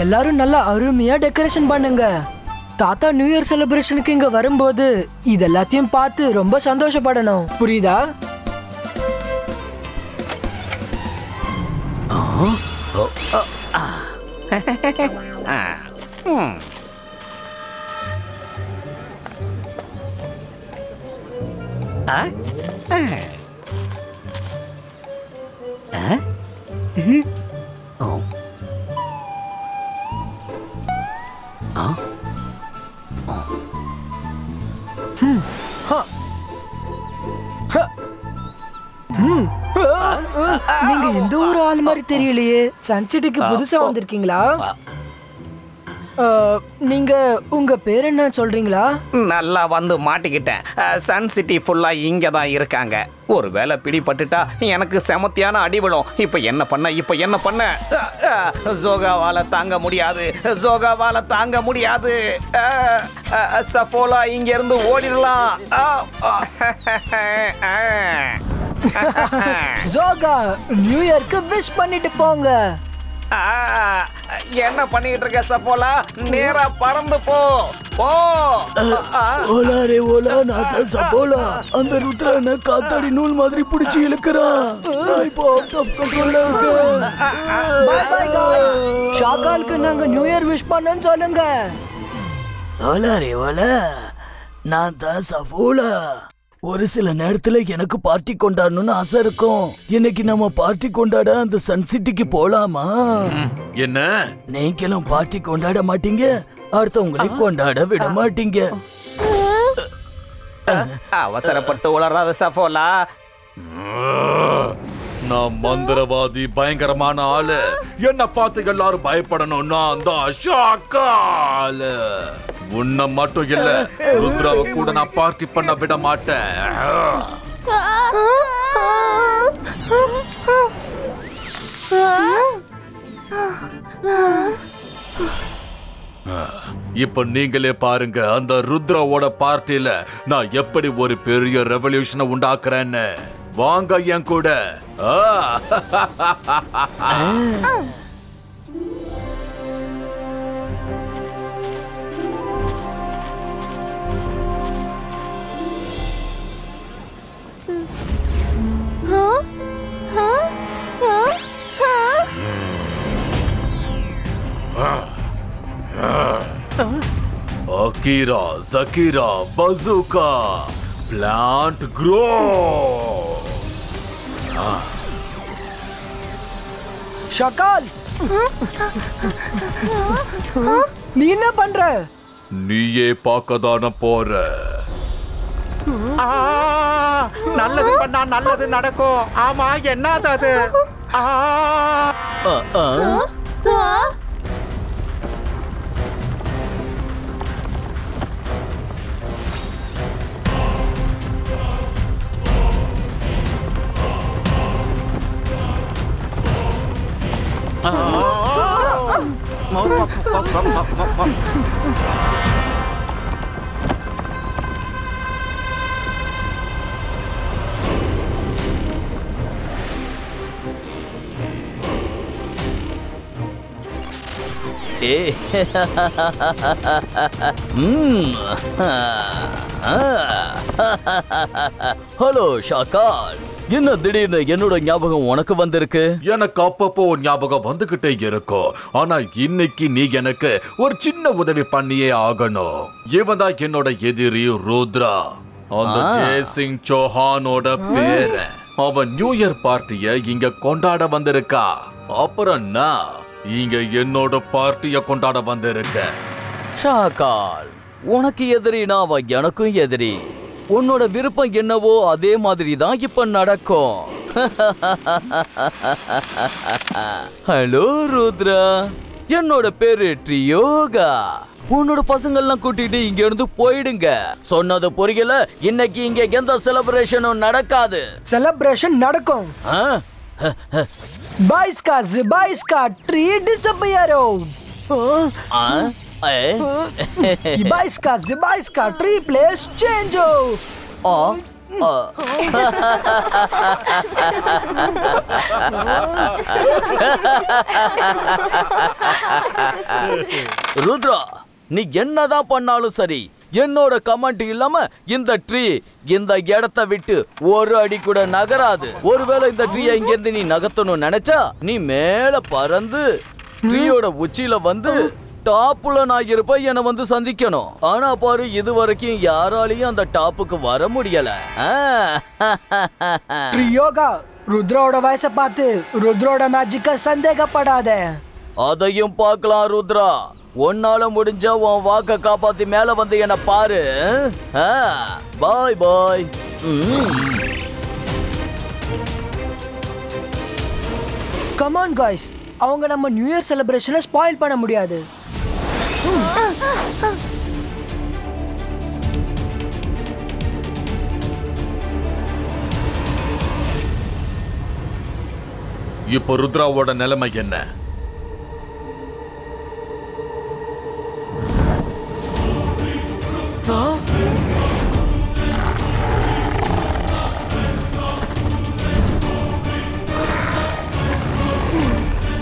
எல்லாரும் நல்லா அருமையா டெக்கரேஷன் பண்ணுங்க. தாத்தா நியூ இயர் செலிப்ரேஷனுக்கு இங்க வரும்போது இது எல்லாத்தையும் பார்த்து ரொம்ப சந்தோஷப்படணும். புரியுதா? நீங்க இந்த ஊர் ஆள் மாதிரி தெரியலையே. சன்சிட்டிக்கு புதுசா வந்திருக்கீங்களா? நீங்க உங்க பேர் என்ன சொல்றீங்களா? நல்லா வந்து மாட்டிக்கிட்டேன். சன் சிட்டி ஃபுல்லா இங்க தான் இருக்காங்க. ஒருவேளை பிடிபட்டுட்டா எனக்கு செமத்தியான அடி விழும். இப்ப என்ன பண்ண ஜோகாவால தாங்க முடியாது. சஃபோலா இங்க இருந்து ஓடிடலாம். ஜோகா நியூ இயர்க்கு விஷ் பண்ணிட்டு போங்க. என்ன பண்ணிட்டு இருக்க சஃபோலா? நேரா பறந்து போ. ஓலா ரே ஓலா, நான் தான் சஃபோலா. அந்த ருத்ரனை காத்தாடி நூல் மாதிரி பிடிச்சி இழுக்கிறான். இப்போ அவுட் ஆஃப் கண்ட்ரோல்ல இருக்கு. By by guys. ஷாகாலுக்கு நாங்க நியூ இயர் விஷ் பண்ணனும் சொல்லுங்க. ஓலா ரே ஓலா, நான் தான் சஃபோலா. ஒரு சில நேரத்துல எனக்கு பார்ட்டி கொண்டாடணும்னு ஆசை இருக்கும். இன்னைக்கு நம்ம பார்ட்டி கொண்டாட அந்த சன் சிட்டிக்கு போலாமா? என்ன நீங்களும் பார்ட்டி கொண்டாட மாட்டீங்க, அடுத்தவங்களை கொண்டாட விட மாட்டீங்க. அவசரப்பட்டு உளறாத சஃபோலா. நான் மந்திரவாதி, பயங்கரமான ஆளு. என்ன பார்த்து எல்லாரும் பயப்படணும். நான் தான் ஷாக்கால். உன்னை மட்டும் இல்ல, ருத்ராவை கூட நான் பார்ட்டி பண்ண விட மாட்டேன். இப்ப நீங்களே பாருங்க, அந்த ருத்ராவோட பார்ட்டியில நான் எப்படி ஒரு பெரிய ரெவல்யூஷனை உண்டாக்குறேன்னு. வாங்க என் கூட. அகீரா, ஜகீரா, பசூகா, பிளான்ட் க்ரோ. ஷாகால், நீ என்ன பண்ற? நீயே பார்க்கதான போற. நல்லது பண்ணா நல்லது நடக்கும். ஆமா, என்னது அது? ஹலோ ஷாகால், என்ன திடீர்னு என்னோட ஞாபகம் உனக்கு வந்திருக்கு? எனக்கு அப்பப்போ ஞாபகம் வந்துகிட்டே இருக்கும். ஆனா இன்னைக்கு நீ எனக்கு ஒரு சின்ன உதவி பண்ணியே ஆகணும். இவன் தான் என்னோட எதிரி ருத்ரா, அந்த ஜெய்சிங் சௌஹானோட பேரு. அவன் நியூ இயர் பார்ட்டிய இங்க கொண்டாட வந்திருக்கா. அப்புறம் நான் இங்க என்னோட பார்ட்டிய கொண்டாட வந்திருக்கேன். ஷாகால், உனக்கு எதிரினா அவன் எனக்கும் எதிரி. உன்னோட விருப்பம் என்னவோ அதே மாதிரி தான் இப்ப நடக்கும். ஹலோ ருத்ரா, என்னோட பேரு ட்ரியோகா. உன்னோட பசங்கள்லாம் கூட்டிட்டு இங்க இருந்து போயிடுங்க. சொன்னது புரியல? இன்னைக்கு இங்க எந்த செலிப்ரேஷனும் நடக்காது. செலிப்ரேஷன் நடக்கும். बाइस्का ट्री डिसअपियर हो। बाइस्का ट्री प्लेस चेंज हो। ருத்ரா, நீ என்னதான் பண்ணாலும் சரி, என்னோட கமெண்ட் இல்லாம இந்த ட்ரீ இந்த இடத்தை விட்டு ஒரு அடி கூட நகராது. ஒருவேளை இந்த ட்ரீயை இங்க இருந்து நீ நகர்த்தணும் நினைச்சா நீ மேல பறந்து ட்ரீயோட உச்சியில வந்து டாப்புல நான் இருப்ப என்னை வந்து சந்திக்கணும். ஆனா பாரு, இது வரைக்கும் யாராலையும் அந்த டாப்புக்கு வர முடியல. யோகா, ருத்ரோட வயசை பார்த்து ருத்ரோட மேஜிக்க சந்தேகப்படாத. அதையும் பார்க்கலாம் ருத்ரா. உன்னால முடிஞ்சா உன் வாக்க காப்பாத்தி மேல வந்து என்ன பாரு. பாய் பாய். கம் ஆன் காய்ஸ், அவங்க நம்ம நியூ இயர் செலிப்ரேஷனை ஸ்பாயில் பண்ண முடியாது. இப்போ ருத்ராவோட நிலைமை என்ன?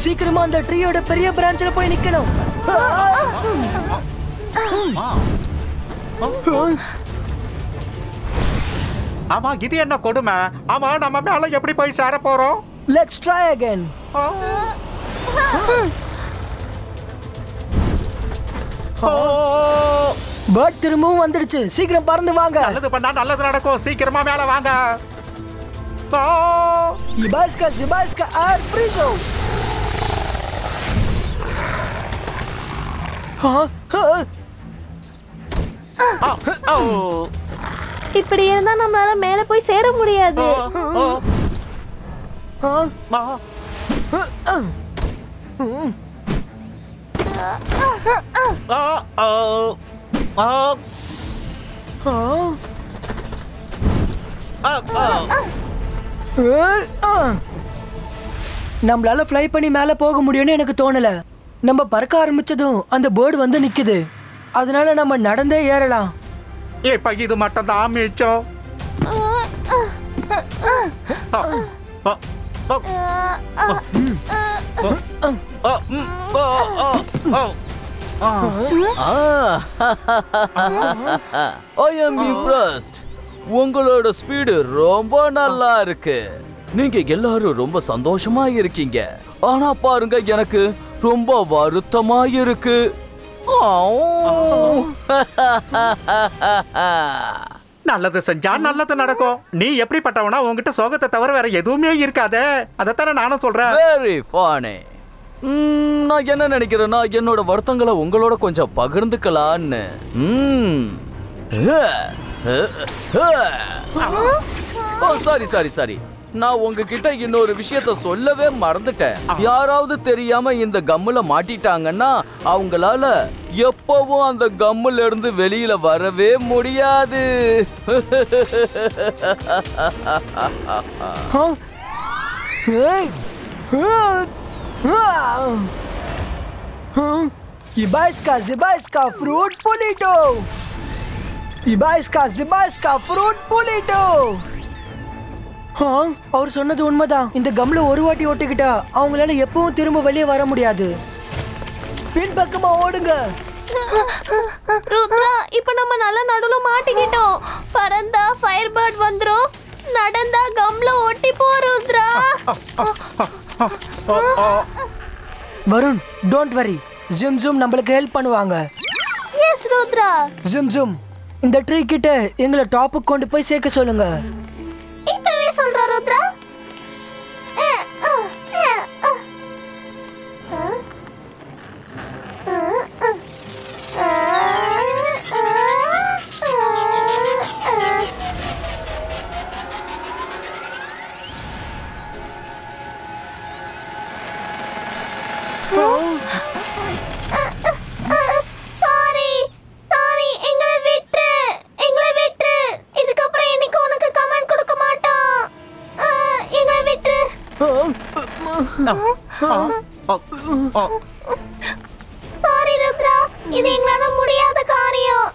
சீக்கிரமா அந்த ட்ரீயோட பெரிய பிரான்ச்ல போய் நிக்கணும். ஆமா, இது என்ன கொடுமை? ஆமா, நம்ம மேல எப்படி போய் சேர போறோம்? Let's try again. பர்ட் திரும்பவும் வந்துடுச்சு. சீக்கிரம் பறந்து வாங்க. நல்லது பண்ணா நல்லது நடக்கும். சீக்கிரமா மேல வாங்க. ஜிபாஸ்கா ஏர் ஃப்ரீசோ. இப்படி இருந்தா நம்மளால மேல போய் சேர முடியாது. நம்மளால ஃப்ளை பண்ணி மேல போக முடியும்னு எனக்கு தோணல. நம்ம பறக்க ஆரம்பிச்சதும் அந்த பேர்டு வந்து நிக்குது. அதனால நம்ம நடந்தே ஏறலாம். இப்ப இது மட்டும் தான் மிச்சம். I am impressed. உங்களோட ஸ்பீடு ரொம்ப நல்லா இருக்கு. நீங்க எல்லாரும் ரொம்ப சந்தோஷமா இருக்கீங்க. ஆனா பாருங்க, எனக்கு ரொம்ப வருத்தமா இருக்கு. நல்லது செஞ்சா நல்லது நடக்கும். நீ எப்படிப்பட்டவனா? உங்ககிட்ட சோகத்தை தவிர வேற எதுவுமே இருக்காதே. அதைத்தானே நானும் சொல்றேன். Very funny. நான் என்ன நினைக்கிறேன்னா, என்னோட வருத்தங்களை உங்களோட கொஞ்சம் பகிர்ந்துக்கலான்னு. சாரி நான் உங்ககிட்ட இன்னொரு விஷயத்த சொல்லவே மறந்துட்டேன். யாராவது தெரியாம இந்த கம்முல மாட்டிட்டாங்கன்னா அவங்களால எப்பவும் அந்த கம்முல இருந்து வெளியில வரவே முடியாது. Ibaiska fruit polito. Ibaiska fruit polito. அவர் சொன்னது உண்மைதான். இந்த கம்ல ஒரு வாட்டி ஒட்டிக்கிட்டா அவங்களால எப்பவும் திரும்ப வெளியே வர முடியாது. பின்பக்கமா ஓடுங்க. ருத்ரா, இப்ப நம்ம நல்ல நடுவுல மாட்டிக்கிட்டோம். பறந்தா ஃபயர் பேர்ட் வந்துரும், நடந்தா கம்ல ஒட்டி போ ருத்ரா. Varun, don't worry. ஜும் நம்மளுக்கு ஹெல்ப் பண்ணுவாங்க. எஸ் ருத்ரா. ஜும் இந்த ட்ரீ கிட்ட எங்களை டாப்புக்கு கொண்டு போய் சேர்க்க சொல்லுங்க. இப்பவே சொல்ற ருத்ரா. சாரி ருத்ரா, இது எங்களால முடியாத காரியம்.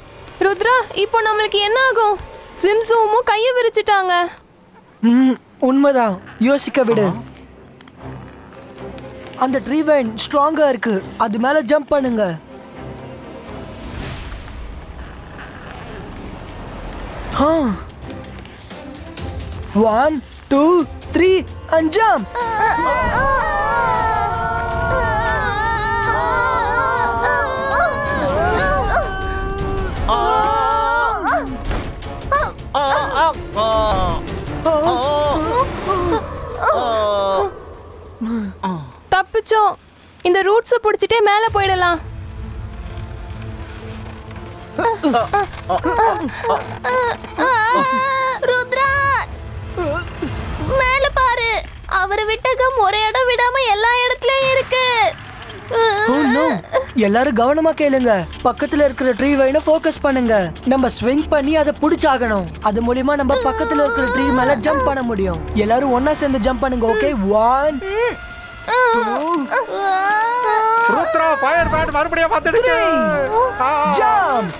ருத்ரா, இப்போ நம்மளுக்கு என்ன ஆகும்? சிம்சுவும் கையை விரிச்சிட்டாங்க. உண்மைதான், யோசிக்க விடு. அந்த ட்ரீ வைன் ஸ்ட்ராங்கா இருக்கு, அது மேல ஜம்ப் பண்ணுங்க. ஆ 1 2 3 and jump. தப்பிச்சோம். இந்த ரூட்ஸை பிடிச்சிட்டே மேலே போயிடலாம். ருத்ரா, மேல பாரு. அவரை விட்டகம் ஒரே இடம் விடாம எல்லா இடத்துலயும் இருக்கு. எல்லாரும் கவனமா கேளுங்க. பக்கத்துல இருக்கிற ட்ரீ வைனை ஃபோக்கஸ் பண்ணுங்க. நம்ம ஸ்விங் பண்ணி அதை புடிச்சாகணும். அது மூலமா நம்ம பக்கத்துல இருக்கிற ட்ரீ மேல ஜம்ப் பண்ண முடியும். எல்லாரும் ஒண்ணா சேர்ந்து ஜம்ப் பண்ணுங்க. ஓகே 1 2 ருத்ரா ஃபயர் பேட் மறுபடியும் வந்துடுச்சு. ஜம்ப்.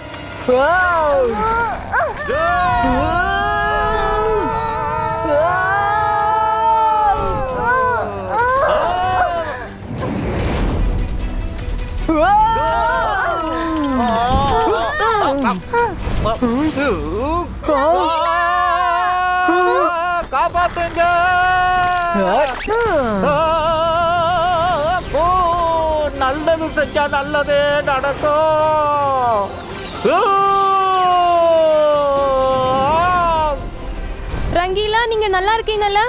காப்பாத்துங்க. நல்லது செஞ்சா நல்லதே நடக்கும். ரங்கீலா, நீங்க நல்லா இருக்கீங்கல்ல?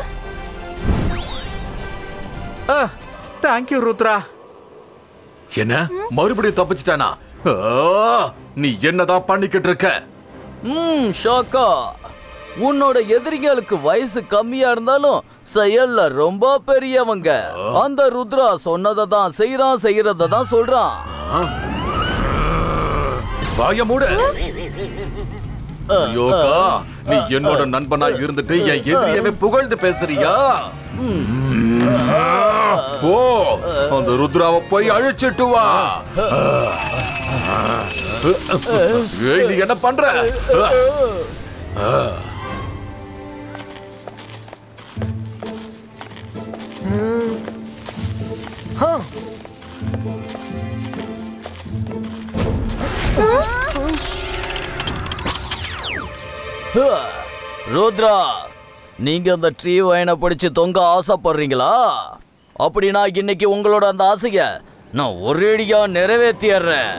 தேங்க்யூ ருத்ரா. என்ன மறுபடியும் தப்பிச்சிட்டானா? நீ என்னதான் பண்ணிக்கிட்டு இருக்க? ஷாக்கா, உன்னோட எதிரிகளுக்கு வயசு கம்மியா இருந்தாலும் செயல்ல ரொம்ப பெரியவங்க. அந்த ருத்ரா சொன்னதை தான் செய்யறத தான் சொல்றான். வாய மூடு. யோகா, நீ என்னோட நண்பனா இருந்துட்டு என் எதிரியவே புகழ்ந்து பேசுறியா? போ, அந்த ருத்ராவை போய் அழிச்சிட்டு வா. நீ என்ன பண்ற? ருத்ரா, நீங்க அந்த ட்ரீ வைனை பிடிச்சு தொங்க ஆசைப்படுறீங்களா? அப்படின்னா இன்னைக்கு உங்களோட அந்த ஆசைய நான் ஒரேடியா நிறைவேற்றிடுறேன்.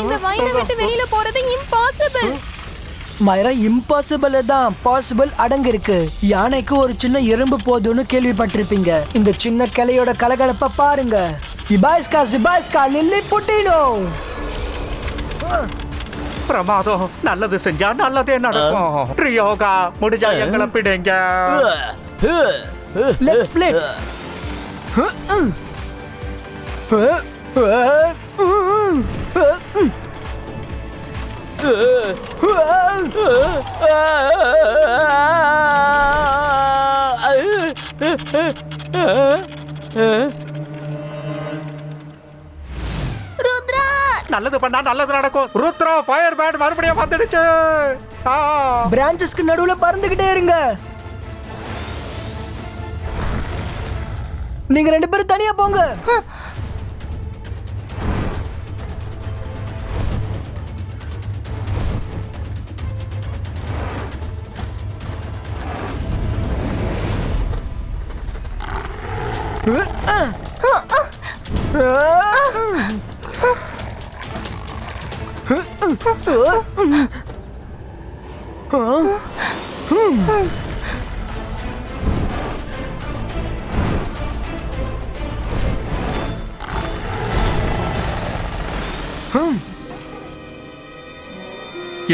இந்த வைனை விட்டு வெளியில போறது இம்பாசிபிள். மைரா, இம்பாசிபிள் தான் பாசிபிள் அடங்கு இருக்கு. யானைக்கு ஒரு சின்ன எறும்பு போதும்னு கேள்விப்பட்டிருப்பீங்க. இந்த சின்ன கிளையோட கலகலப்ப பாருங்க. இபாய்ஸ்கா லில்லி புட்டினோ. பிரமாதம், நல்லது செஞ்சா நல்லதே நடக்கும். ட்ரியோகா, முடிஞ்சா எங்களை பிடிங்க. Let's play. ருத்ரா, நல்லது பண்ணா நல்லது நடக்கும். ருத்ரா ஃபயர் பேட் மறுபடியும் வந்துடுச்சு. பிரான்ச்சஸ்க்கு நடுவுல பறந்துகிட்டே இருங்க. நீங்க 2 பேரும் தனியா போங்க.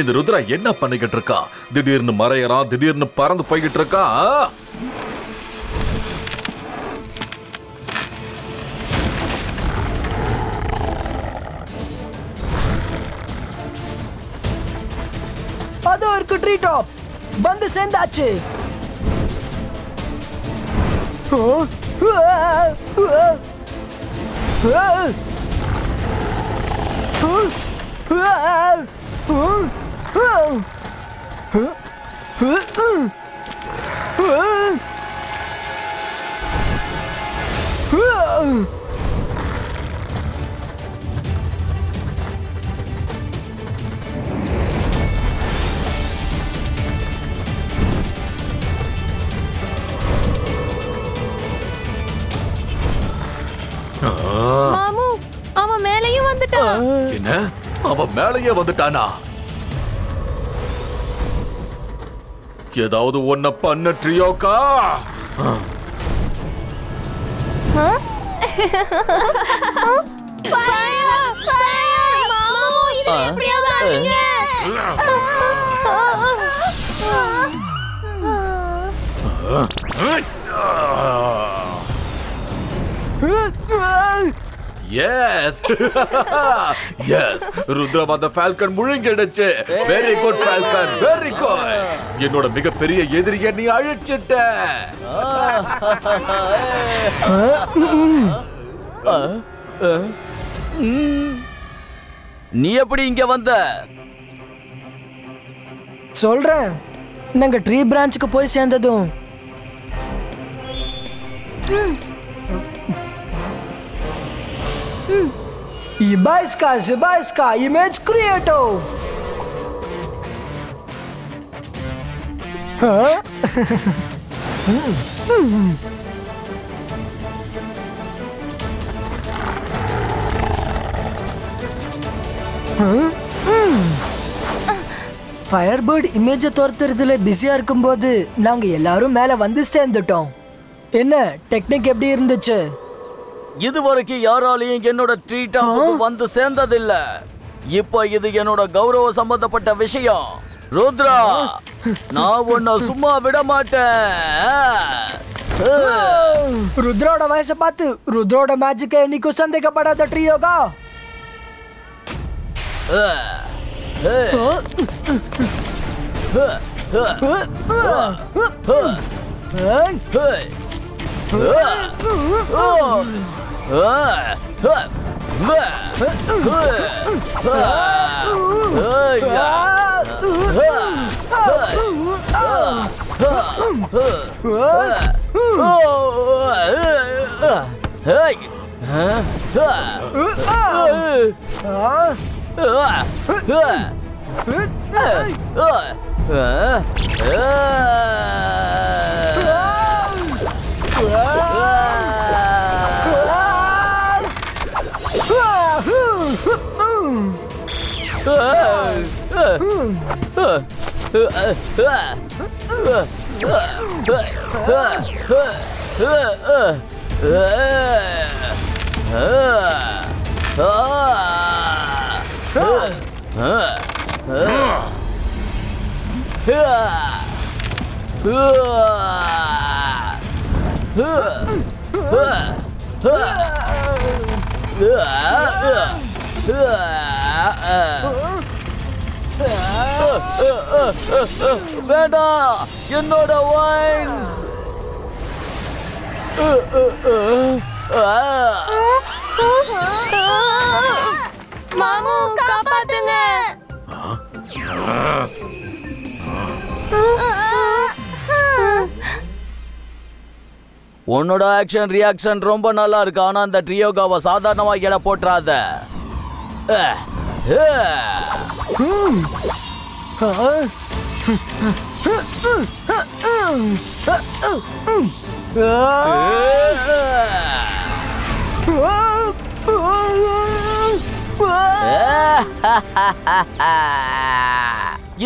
இந்த ருத்ரா என்ன பண்ணிக்கிட்டு இருக்கா? திடீர்னு மறையறான், திடீர்னு பறந்து போய்கிட்டு இருக்கா. அதோ இருக்கு ட்ரீ டாப். வந்து சேர்ந்தாச்சு. மாமு, அவன் மேலையும் வந்துட்டான். என்ன? அவன் மேலேயே வந்துட்டானா? ஏதாவது ஒன்ன பண்ண ட்ரியோகா. மாமு, இது எப்படியாவது அடிங்க. எஸ் எஸ், ருத்ரம் அந்த ஃபால்கன் முழுங்கிடுச்சு. Very good falcon, very good. என்னோட மிகப்பெரிய எதிரியை நீ அழிச்சிட்ட. நீ எப்படி இங்க வந்த? சொல்றேன். நாங்க ட்ரீ பிரான்ச்சுக்கு போய் சேர்ந்ததும் Ibaiska image creator. ஃபயர்பர்ட் இமேஜ துரத்துறதுல பிஸியா இருக்கும்போது நாங்க எல்லாரும் மேல வந்து சேர்ந்துட்டோம். என்ன டெக்னிக் எப்படி இருந்துச்சு? இதுவரைக்கும் யாராலையும் என்னோட ட்ரீ டாப்புக்கு வந்து சேர்ந்ததில்ல. இப்ப இது என்னோட கௌரவ சம்பந்தப்பட்ட விஷயம். ருத்ரா, நான் உன்னை சும்மா விட மாட்டேன். ருத்ரோட வயசை பார்த்து ருத்ரோட மேஜிக்கை என்னைக்கும் சந்தேகப்படாத ட்ரியோகா. வேண்டாம், என்னோட வைன்ஸ். மாமு, காப்பாத்துங்க. உன்னோட ஆக்ஷன் ரியாக்ஷன் ரொம்ப நல்லா இருக்கு. ஆனா அந்த ட்ரியோகாவை சாதாரணமா எடை போட்டுறாத.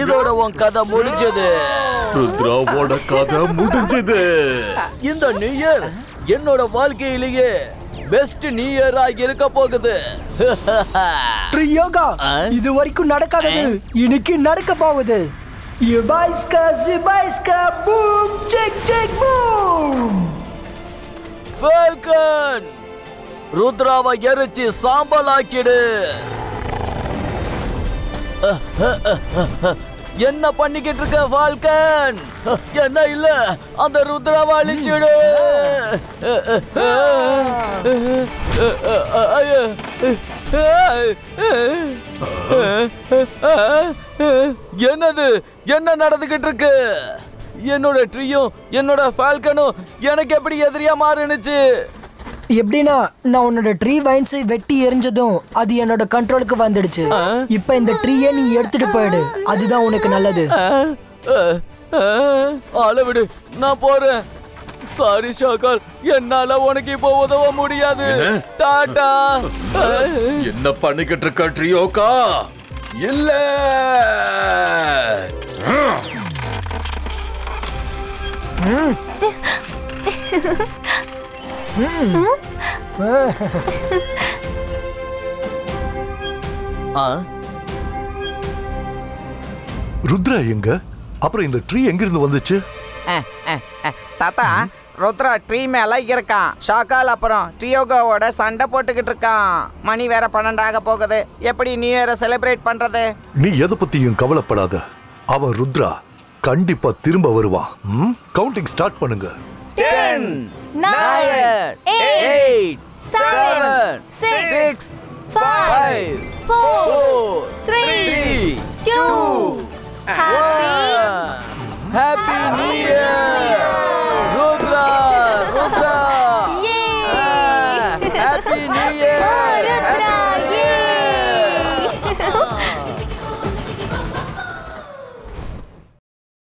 இதோட உன் கதை முடிஞ்சது. ருத்ராவோட கதை முடிஞ்சது. இந்த நியூ இயர் என்னோட வாழ்க்கையிலேயே பெஸ்ட் நியூ இயரா இருக்க போகுது. ட்ரியோகா இது வரைக்கும் நடக்காதது இன்னைக்கு நடக்க போகுது. யுபாய்ஸ்கா boom check check boom. Falcon ருத்ராவை எரிச்சு சாம்பலாக்கிடு. என்ன பண்ணிக்கிட்டு இருக்க ஃபால்கன்? என்ன இல்ல அந்த ருத்ராவை அழிச்சிடு. என்னது என்ன நடந்துகிட்டு இருக்கு? என்னோட ட்ரீயும் என்னோட ஃபால்கனும் எனக்கு எப்படி எதிரியா மாறுனுச்சு? எப்படின்னா நான் உன்னோட ட்ரீ வைன்ஸை வெட்டி எரிஞ்சதும் அது என்னோட கண்ட்ரோலுக்கு வந்துடுச்சு. இப்ப இந்த ட்ரீயை நீ எடுத்துட்டு போயிடு, அதுதான் உனக்கு நல்லது. அளவிடு, நான் போறேன். சாரி ஷாக்கால், என்னால உனக்கு இப்போ உதவ முடியாது. டாடா. என்ன பண்ணிக்கிட்டு இருக்க ட்ரியோகா? இல்ல ருத்ரா எங்க? அப்புறம் இந்த ட்ரீ எங்கிருந்து வந்துச்சு? தாத்தா, ருத்ரா ட்ரீ மேல இருக்கான். ஷாக்கால் அப்புறம் ட்ரியோகாவோட சண்டை போட்டுக்கிட்டு இருக்கான். மணி வேற 12 ஆக போகுது. எப்படி நியூ இயரை செலிப்ரேட் பண்றது? நீ எதை பத்தியும் கவலைப்படாத. அவன் ருத்ரா கண்டிப்பா திரும்ப வருவான். கவுண்டிங் ஸ்டார்ட் பண்ணுங்க. 10, 9, 8, 7, 6, 5, 4, 3, 2, 1.